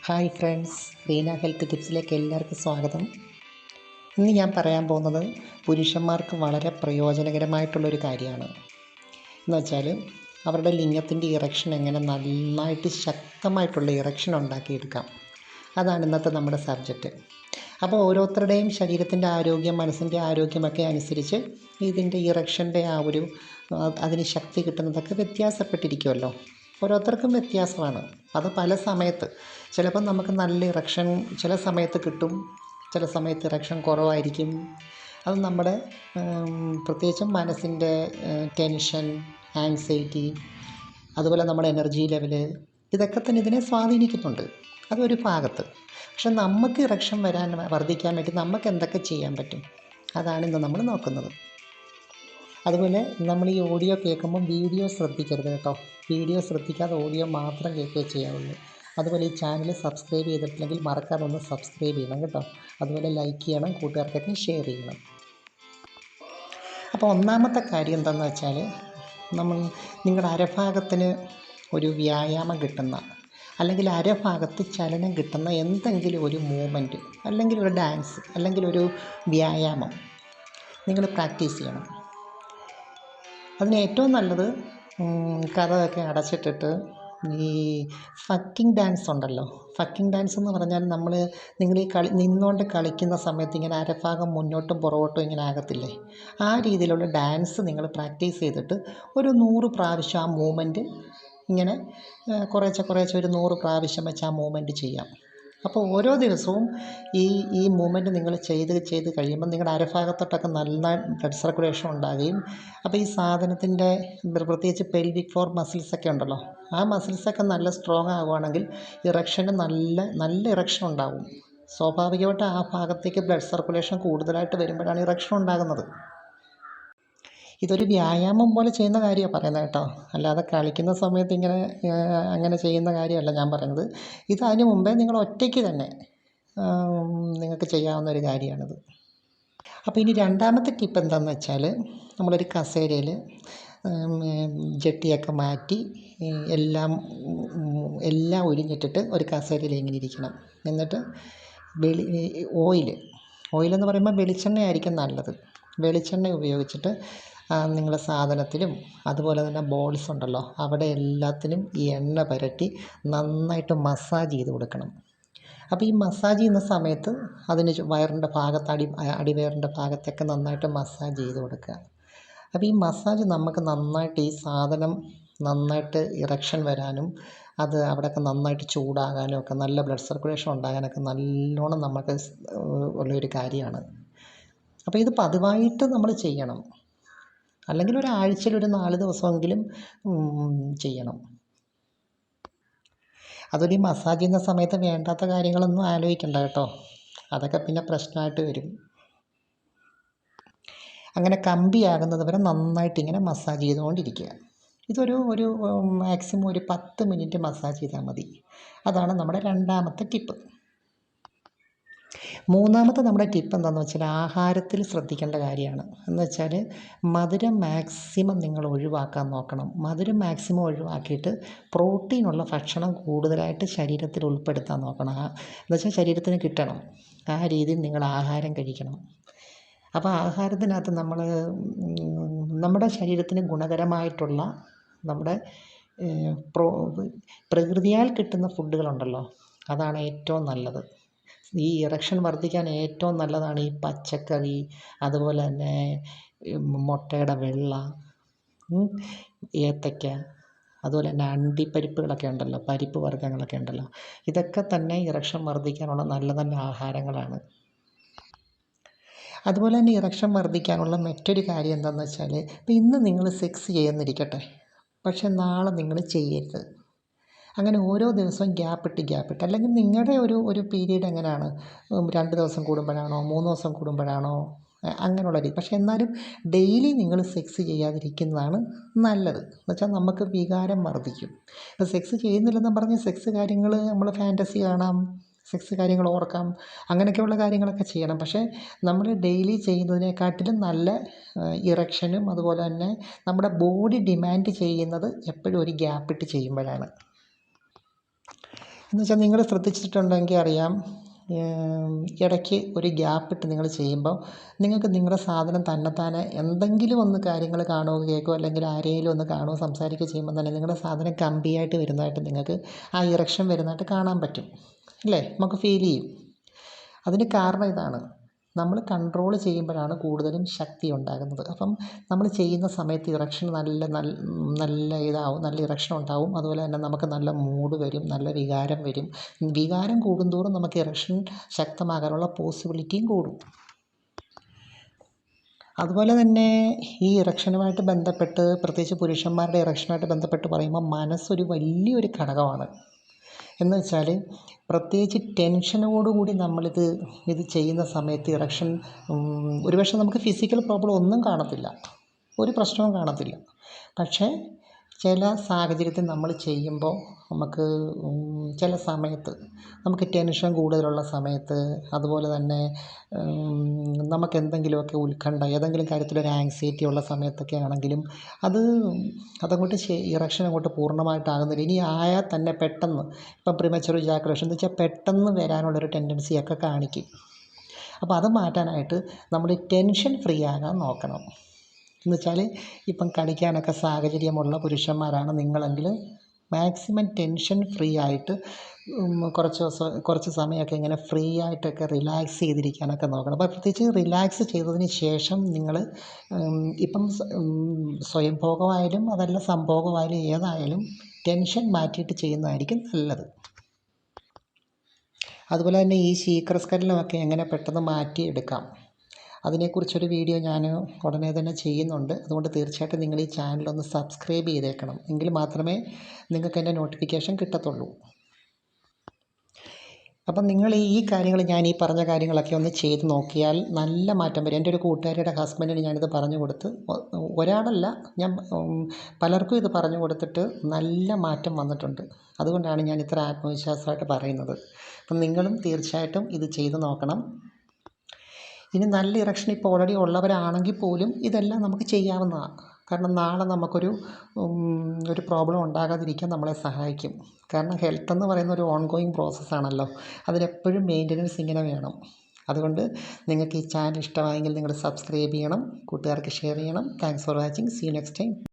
Hi friends, Reena health ടിപ്സിലേക്ക് എല്ലാവർക്കും സ്വാഗതം. ഇന്ന് ഞാൻ പറയാൻ പോകുന്നത് പുരുഷന്മാർക്ക് വളരെ പ്രയോജനകരമായിട്ടുള്ളൊരു കാര്യമാണ്. എന്ന് വെച്ചാൽ അവരുടെ ലിംഗത്തിൻ്റെ ഇറക്ഷൻ എങ്ങനെ നന്നായിട്ട് ശക്തമായിട്ടുള്ള ഇറക്ഷൻ ഉണ്ടാക്കിയെടുക്കാം. അതാണ് ഇന്നത്തെ നമ്മുടെ സബ്ജക്റ്റ്. അപ്പോൾ ഓരോരുത്തരുടെയും ശരീരത്തിൻ്റെ ആരോഗ്യം, മനസ്സിൻ്റെ ആരോഗ്യമൊക്കെ അനുസരിച്ച് ഇതിൻ്റെ ഇറക്ഷൻ്റെ അതിന് ശക്തി കിട്ടുന്നതൊക്കെ വ്യത്യാസപ്പെട്ടിരിക്കുമല്ലോ. ഓരോരുത്തർക്കും വ്യത്യാസമാണ്. അത് പല സമയത്ത് ചിലപ്പോൾ നമുക്ക് നല്ല ഇറക്ഷൻ ചില സമയത്ത് കിട്ടും, ചില സമയത്ത് ഇറക്ഷൻ കുറവായിരിക്കും. അത് നമ്മുടെ പ്രത്യേകിച്ചും മനസ്സിൻ്റെ ടെൻഷൻ, ആങ്സൈറ്റി, അതുപോലെ നമ്മുടെ എനർജി ലെവല്, ഇതൊക്കെ തന്നെ ഇതിനെ സ്വാധീനിക്കുന്നുണ്ട്. അതൊരു ഭാഗത്ത്. പക്ഷെ നമുക്ക് ഇറക്ഷൻ വർദ്ധിക്കാൻ വേണ്ടി നമുക്ക് എന്തൊക്കെ ചെയ്യാൻ പറ്റും, അതാണ് ഇന്ന് നമ്മൾ നോക്കുന്നത്. അതുപോലെ നമ്മൾ ഈ ഓഡിയോ കേൾക്കുമ്പം വീഡിയോ ശ്രദ്ധിക്കരുത് കേട്ടോ. വീഡിയോ ശ്രദ്ധിക്കാതെ ഓഡിയോ മാത്രം കേൾക്കുകയേ ചെയ്യാവുള്ളൂ. അതുപോലെ ഈ ചാനൽ സബ്സ്ക്രൈബ് ചെയ്തിട്ടില്ലെങ്കിൽ മറക്കാതെ ഒന്ന് സബ്സ്ക്രൈബ് ചെയ്യണം കേട്ടോ. അതുപോലെ ലൈക്ക് ചെയ്യണം, കൂട്ടുകാർക്കൊക്കെ ഷെയർ ചെയ്യണം. അപ്പോൾ ഒന്നാമത്തെ കാര്യം എന്താണെന്ന് വെച്ചാൽ, നിങ്ങളുടെ അരഭാഗത്തിന് ഒരു വ്യായാമം കിട്ടുന്ന, അല്ലെങ്കിൽ അരഭാഗത്ത് ചലനം കിട്ടുന്ന എന്തെങ്കിലും ഒരു മൂവ്മെൻറ്റ്, അല്ലെങ്കിൽ ഒരു ഡാൻസ്, അല്ലെങ്കിൽ ഒരു വ്യായാമം നിങ്ങൾ പ്രാക്ടീസ് ചെയ്യണം. അതിന് ഏറ്റവും നല്ലത് കതകൊക്കെ അടച്ചിട്ടിട്ട് ഈ ഫക്കിംഗ് ഡാൻസ് ഉണ്ടല്ലോ. ഫക്കിംഗ് ഡാൻസ് എന്ന് പറഞ്ഞാൽ നിങ്ങൾ ഈ നിന്നുകൊണ്ട് കളിക്കുന്ന സമയത്ത് ഇങ്ങനെ അരഭാഗം മുന്നോട്ടും പുറകോട്ടും ഇങ്ങനെ ആകത്തില്ലേ, ആ രീതിയിലുള്ള ഡാൻസ് നിങ്ങൾ പ്രാക്ടീസ് ചെയ്തിട്ട് ഒരു 100 പ്രാവശ്യം ആ മൂവ്മെൻറ്റ് ഇങ്ങനെ കുറേശ്ശെ ഒരു 100 പ്രാവശ്യം വെച്ച് ആ മൂവ്മെൻറ്റ് ചെയ്യാം. അപ്പോൾ ഓരോ ദിവസവും ഈ മൂവ്മെൻറ്റ് നിങ്ങൾ ചെയ്ത് കഴിയുമ്പോൾ നിങ്ങളുടെ അരഭാഗത്തോട്ടൊക്കെ നല്ല ബ്ലഡ് സർക്കുലേഷൻ ഉണ്ടാകുകയും, അപ്പോൾ ഈ സാധനത്തിൻ്റെ പ്രത്യേകിച്ച് പെൽവിക് ഫ്ലോർ മസിൽസൊക്കെ ഉണ്ടല്ലോ, ആ മസിൽസൊക്കെ നല്ല സ്ട്രോങ് ആകുകയാണെങ്കിൽ ഇറക്ഷന് നല്ല ഇറക്ഷൻ ഉണ്ടാകും. സ്വാഭാവികമായിട്ട് ആ ഭാഗത്തേക്ക് ബ്ലഡ് സർക്കുലേഷൻ കൂടുതലായിട്ട് വരുമ്പോഴാണ് ഇറക്ഷൻ ഉണ്ടാകുന്നത്. ഇതൊരു വ്യായാമം പോലെ ചെയ്യുന്ന കാര്യമാണ് പറയുന്നത് കേട്ടോ, അല്ലാതെ കളിക്കുന്ന സമയത്ത് അങ്ങനെ ചെയ്യുന്ന കാര്യമല്ല ഞാൻ പറയുന്നത്. അതിന് മുമ്പേ നിങ്ങൾ ഒറ്റയ്ക്ക് തന്നെ നിങ്ങൾക്ക് ചെയ്യാവുന്ന ഒരു കാര്യമാണിത്. അപ്പോൾ ഇനി രണ്ടാമത്തെ ടിപ്പ് എന്താണെന്ന് വെച്ചാൽ, നമ്മളൊരു കസേരയിൽ ജട്ടിയൊക്കെ മാറ്റി എല്ലാം ഉരിഞ്ഞിട്ടിട്ട് ഒരു കസേരയിൽ ഇങ്ങനെ ഇരിക്കണം. എന്നിട്ട് ഓയിലെന്ന് പറയുമ്പോൾ വെളിച്ചെണ്ണയായിരിക്കും നല്ലത്. വെളിച്ചെണ്ണ ഉപയോഗിച്ചിട്ട് നിങ്ങളുടെ സാധനത്തിലും അതുപോലെ തന്നെ ബോൾസ് ഉണ്ടല്ലോ, അവിടെ എല്ലാത്തിനും ഈ എണ്ണ പുരട്ടി നന്നായിട്ട് മസാജ് ചെയ്ത് കൊടുക്കണം. അപ്പോൾ ഈ മസാജ് ചെയ്യുന്ന സമയത്ത് അതിന് വയറിൻ്റെ ഭാഗത്ത് അടിവയറിൻ്റെ ഭാഗത്തൊക്കെ നന്നായിട്ട് മസാജ് ചെയ്ത് കൊടുക്കുക. അപ്പോൾ ഈ മസാജ് നമുക്ക് നന്നായിട്ട് ഈ സാധനം നന്നായിട്ട് ഇറക്ഷൻ വരാനും, അത് അവിടെയൊക്കെ നന്നായിട്ട് ചൂടാകാനും ഒക്കെ, നല്ല ബ്ലഡ് സർക്കുലേഷൻ ഉണ്ടാകാനൊക്കെ നല്ലോണം നമുക്ക് ഉള്ളൊരു കാര്യമാണ്. അപ്പോൾ ഇത് പതിവായിട്ട് നമ്മൾ ചെയ്യണം, അല്ലെങ്കിൽ ഒരാഴ്ചയിൽ ഒരു 4 ദിവസമെങ്കിലും ചെയ്യണം. അതുപോലെ ഈ മസാജ് ചെയ്യുന്ന സമയത്ത് വേണ്ടാത്ത കാര്യങ്ങളൊന്നും ആലോചിക്കണ്ട കേട്ടോ, അതൊക്കെ പിന്നെ പ്രശ്നമായിട്ട് വരും. അങ്ങനെ കമ്പിയാകുന്നത് വരെ നന്നായിട്ട് ഇങ്ങനെ മസാജ് ചെയ്തുകൊണ്ടിരിക്കുക. ഇതൊരു മാക്സിമം ഒരു 10 മിനിറ്റ് മസാജ് ചെയ്താൽ മതി. അതാണ് നമ്മുടെ രണ്ടാമത്തെ ടിപ്പ്. മൂന്നാമത്തെ നമ്മുടെ ടിപ്പ് എന്താണെന്ന് വെച്ചാൽ, ആഹാരത്തിൽ ശ്രദ്ധിക്കേണ്ട കാര്യമാണ്. എന്ന് വെച്ചാൽ മധുരം മാക്സിമം നിങ്ങൾ ഒഴിവാക്കാൻ നോക്കണം. മധുരം മാക്സിമം ഒഴിവാക്കിയിട്ട് പ്രോട്ടീനുള്ള ഭക്ഷണം കൂടുതലായിട്ട് ശരീരത്തിൽ ഉൾപ്പെടുത്താൻ നോക്കണം. എന്നുവെച്ചാൽ ശരീരത്തിന് കിട്ടണം, ആ രീതിയിൽ നിങ്ങൾ ആഹാരം കഴിക്കണം. അപ്പോൾ ആഹാരത്തിനകത്ത് നമ്മുടെ ശരീരത്തിന് ഗുണകരമായിട്ടുള്ള നമ്മുടെ പ്രകൃതിയാൽ കിട്ടുന്ന ഫുഡുകളുണ്ടല്ലോ, അതാണ് ഏറ്റവും നല്ലത്. ഈ ഇറക്ഷൻ വർദ്ധിക്കാൻ ഏറ്റവും നല്ലതാണ് ഈ പച്ചക്കറി, അതുപോലെ തന്നെ മുട്ടയുടെ വെള്ള, ഏത്തയ്ക്ക, അതുപോലെ തന്നെ അണ്ടിപ്പരിപ്പുകളൊക്കെ ഉണ്ടല്ലോ, പരിപ്പ് വർഗ്ഗങ്ങളൊക്കെ ഉണ്ടല്ലോ, ഇതൊക്കെ തന്നെ ഇറക്ഷൻ വർദ്ധിക്കാനുള്ള നല്ല ആഹാരങ്ങളാണ്. അതുപോലെ തന്നെ ഇറക്ഷൻ വർദ്ധിക്കാനുള്ള മറ്റൊരു കാര്യം എന്താണെന്ന് വെച്ചാൽ, ഇപ്പോൾ ഇന്ന് നിങ്ങൾ സെക്സ് ചെയ്യുന്നിരിക്കട്ടെ, പക്ഷെ നാളെ നിങ്ങൾ ചെയ്യരുത്. അങ്ങനെ ഓരോ ദിവസവും ഗ്യാപ്പിട്ട്, അല്ലെങ്കിൽ നിങ്ങളുടെ ഒരു പീരീഡ് എങ്ങനെയാണ്, 2 ദിവസം കൂടുമ്പോഴാണോ 3 ദിവസം കൂടുമ്പോഴാണോ, അങ്ങനെയുള്ള രീതി. പക്ഷെ എന്നാലും ഡെയിലി നിങ്ങൾ സെക്സ് ചെയ്യാതിരിക്കുന്നതാണ് നല്ലത്. എന്നുവെച്ചാൽ നമുക്ക് വികാരം വർദ്ധിക്കും. ഇപ്പോൾ സെക്സ് ചെയ്യുന്നില്ലെന്നും പറഞ്ഞ് സെക്സ് കാര്യങ്ങൾ നമ്മൾ ഫാൻറ്റസി കാണാം, സെക്സ് കാര്യങ്ങൾ ഓർക്കാം, അങ്ങനെയൊക്കെയുള്ള കാര്യങ്ങളൊക്കെ ചെയ്യണം. പക്ഷേ നമ്മൾ ഡെയിലി ചെയ്യുന്നതിനെക്കാട്ടിലും നല്ല ഇറക്ഷനും അതുപോലെ തന്നെ നമ്മുടെ ബോഡി ഡിമാൻഡ് ചെയ്യുന്നത് എപ്പോഴും ഒരു ഗ്യാപ്പിട്ട് ചെയ്യുമ്പോഴാണ്. എന്ന് വെച്ചാൽ നിങ്ങൾ ശ്രദ്ധിച്ചിട്ടുണ്ടെങ്കിൽ അറിയാം, ഇടയ്ക്ക് ഒരു ഗ്യാപ്പിട്ട് നിങ്ങൾ ചെയ്യുമ്പോൾ നിങ്ങൾക്ക് നിങ്ങളുടെ സാധനം തന്നെത്താനെ എന്തെങ്കിലും ഒന്ന് കാര്യങ്ങൾ കാണുകയോ കേൾക്കുകയോ അല്ലെങ്കിൽ ആരെങ്കിലും ഒന്ന് കാണുകയോ സംസാരിക്കുകയോ ചെയ്യുമ്പോൾ തന്നെ നിങ്ങളുടെ സാധനം കമ്പിയായിട്ട് വരുന്നതായിട്ട് നിങ്ങൾക്ക് ആ ഇറക്ഷൻ വരുന്നതായിട്ട് കാണാൻ പറ്റും, അല്ലേ? നമുക്ക് ഫീൽ ചെയ്യും. അതിന് കാരണം ഇതാണ്, നമ്മൾ കൺട്രോൾ ചെയ്യുമ്പോഴാണ് കൂടുതലും ശക്തി ഉണ്ടാകുന്നത്. അപ്പം നമ്മൾ ചെയ്യുന്ന സമയത്ത് ഇറക്ഷൻ നല്ല ഇതാവും, നല്ല ഇറക്ഷൻ ഉണ്ടാവും. അതുപോലെ തന്നെ നമുക്ക് നല്ല മൂഡ് വരും, നല്ല വികാരം വരും. വികാരം കൂടുന്തോറും നമുക്ക് ഇറക്ഷൻ ശക്തമാകാനുള്ള പോസിബിലിറ്റിയും കൂടും. അതുപോലെ തന്നെ ഈ ഇറക്ഷനുമായിട്ട് ബന്ധപ്പെട്ട്, പ്രത്യേകിച്ച് പുരുഷന്മാരുടെ ഇറക്ഷനുമായിട്ട് ബന്ധപ്പെട്ട് പറയുമ്പോൾ മനസ്സൊരു വലിയൊരു ഘടകമാണ്. എന്ന് വെച്ചാൽ പ്രത്യേകിച്ച് ടെൻഷനോടുകൂടി ഇത് ചെയ്യുന്ന സമയത്ത് ഇറക്ഷൻ, ഒരുപക്ഷെ നമുക്ക് ഫിസിക്കൽ പ്രോബ്ലം ഒന്നും കാണത്തില്ല, ഒരു പ്രശ്നവും കാണത്തില്ല. പക്ഷേ ചില സാഹചര്യത്തിൽ നമ്മൾ ചെയ്യുമ്പോൾ നമുക്ക് ചില സമയത്ത് നമുക്ക് ടെൻഷൻ കൂടുതലുള്ള സമയത്ത്, അതുപോലെ തന്നെ നമുക്ക് എന്തെങ്കിലുമൊക്കെ ഉത്കണ്ഠ, ഏതെങ്കിലും കാര്യത്തിലൊരു ആങ്സൈറ്റി ഉള്ള സമയത്തൊക്കെ ആണെങ്കിലും അതങ്ങോട്ട് ഇറക്ഷൻ അങ്ങോട്ട് പൂർണ്ണമായിട്ടാകുന്നില്ല. ഇനി ആയാൽ തന്നെ പെട്ടെന്ന്, ഇപ്പം പ്രിമച്വർ ഇജാക്കുലേഷൻ എന്ന് വെച്ചാൽ പെട്ടെന്ന് വരാനുള്ളൊരു ടെൻഡൻസിയൊക്കെ കാണിക്കും. അപ്പോൾ അത് മാറ്റാനായിട്ട് നമ്മൾ ടെൻഷൻ ഫ്രീ ആകാൻ നോക്കണം. എന്ന് വെച്ചാൽ ഇപ്പം കളിക്കാനൊക്കെ സാഹചര്യമുള്ള പുരുഷന്മാരാണ് നിങ്ങളെങ്കിൽ മാക്സിമം ടെൻഷൻ ഫ്രീ ആയിട്ട് കുറച്ച് സമയമൊക്കെ ഇങ്ങനെ ഫ്രീ ആയിട്ടൊക്കെ റിലാക്സ് ചെയ്തിരിക്കാനൊക്കെ നോക്കണം. അപ്പോൾ പ്രത്യേകിച്ച് റിലാക്സ് ചെയ്തതിന് ശേഷം നിങ്ങൾ ഇപ്പം സ്വയംഭോഗമായാലും അതല്ല സംഭോഗമായാലും ഏതായാലും ടെൻഷൻ മാറ്റിയിട്ട് ചെയ്യുന്നതായിരിക്കും നല്ലത്. അതുപോലെ തന്നെ ഈ ശീഘ്രസ്ഖലനമൊക്കെ എങ്ങനെ പെട്ടെന്ന് മാറ്റിയെടുക്കാം, അതിനെക്കുറിച്ചൊരു വീഡിയോ ഞാൻ ഉടനെ തന്നെ ചെയ്യുന്നുണ്ട്. അതുകൊണ്ട് തീർച്ചയായിട്ടും നിങ്ങൾ ഈ ചാനലൊന്ന് സബ്സ്ക്രൈബ് ചെയ്തേക്കണം, എങ്കിൽ മാത്രമേ നിങ്ങൾക്ക് എൻ്റെ നോട്ടിഫിക്കേഷൻ കിട്ടത്തുള്ളൂ. അപ്പം നിങ്ങൾ ഈ കാര്യങ്ങൾ, ഞാൻ ഈ പറഞ്ഞ കാര്യങ്ങളൊക്കെ ഒന്ന് ചെയ്ത് നോക്കിയാൽ നല്ല മാറ്റം വരും. എൻ്റെ ഒരു കൂട്ടുകാരിയുടെ ഹസ്ബൻഡിന് ഞാനിത് പറഞ്ഞു കൊടുത്ത്, ഒരാളല്ല, ഞാൻ പലർക്കും ഇത് പറഞ്ഞു കൊടുത്തിട്ട് നല്ല മാറ്റം വന്നിട്ടുണ്ട്. അതുകൊണ്ടാണ് ഞാൻ ഇത്ര ആത്മവിശ്വാസമായിട്ട് പറയുന്നത്. അപ്പം നിങ്ങളും തീർച്ചയായിട്ടും ഇത് ചെയ്ത് നോക്കണം. ഇനി നല്ല ഇറക്ഷൻ ഇപ്പോൾ ഓൾറെഡി ഉള്ളവരാണെങ്കിൽ പോലും ഇതെല്ലാം നമുക്ക് ചെയ്യാവുന്നതാണ്. കാരണം നാളെ നമുക്കൊരു പ്രോബ്ലം ഉണ്ടാകാതിരിക്കാൻ നമ്മളെ സഹായിക്കും. കാരണം ഹെൽത്ത് എന്ന് പറയുന്ന ഒരു ഓൺഗോയിങ് പ്രോസസ്സാണല്ലോ, അതിനെപ്പോഴും മെയിൻ്റനൻസ് ഇങ്ങനെ വേണം. അതുകൊണ്ട് നിങ്ങൾക്ക് ഈ ചാനൽ ഇഷ്ടമായെങ്കിൽ നിങ്ങൾ സബ്സ്ക്രൈബ് ചെയ്യണം, കൂട്ടുകാർക്ക് ഷെയർ ചെയ്യണം. Thanks for watching. See you next time.